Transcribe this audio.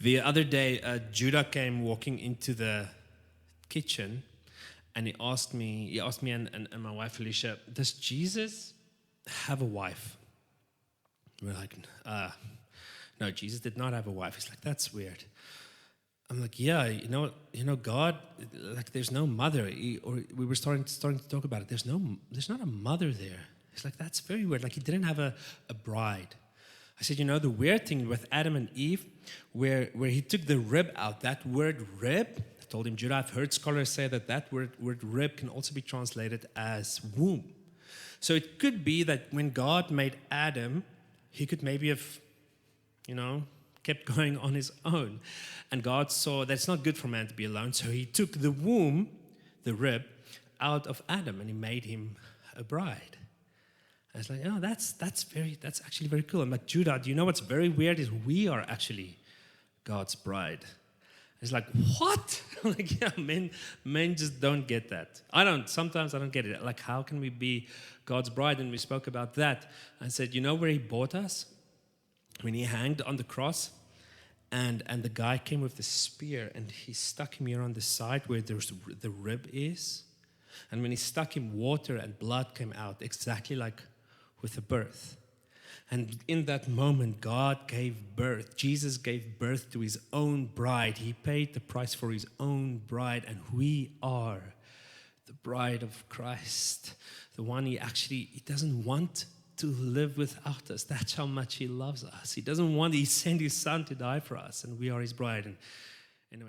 The other day, Judah came walking into the kitchen, and he asked me and my wife Alicia, does Jesus have a wife? We're like, no, Jesus did not have a wife. He's like, that's weird. I'm like, yeah, God, like, there's no mother. We were starting to talk about it. There's not a mother there. He's like, that's very weird. Like, he didn't have a bride. I said, the weird thing with Adam and Eve, where he took the rib out, that word rib, I told him, Judah, I've heard scholars say that word rib can also be translated as womb. So it could be that when God made Adam, he could maybe have, kept going on his own. And God saw that it's not good for man to be alone, so he took the womb, the rib, out of Adam, and he made him a bride. I was like, that's actually very cool. I'm like, Judah, do you know what's very weird is we are actually God's bride. It's like, what? I'm like, yeah, men just don't get that. Sometimes I don't get it. Like, how can we be God's bride? And we spoke about that. I said, where he bought us? When he hanged on the cross, and the guy came with the spear, and he stuck him here on the side where the rib is. And when he stuck him, water and blood came out, exactly like with a birth. And in that moment, God gave birth. Jesus gave birth to his own bride. He paid the price for his own bride, and we are the bride of Christ. The one he doesn't want to live without us. That's how much he loves us. He sent his son to die for us, and we are his bride. And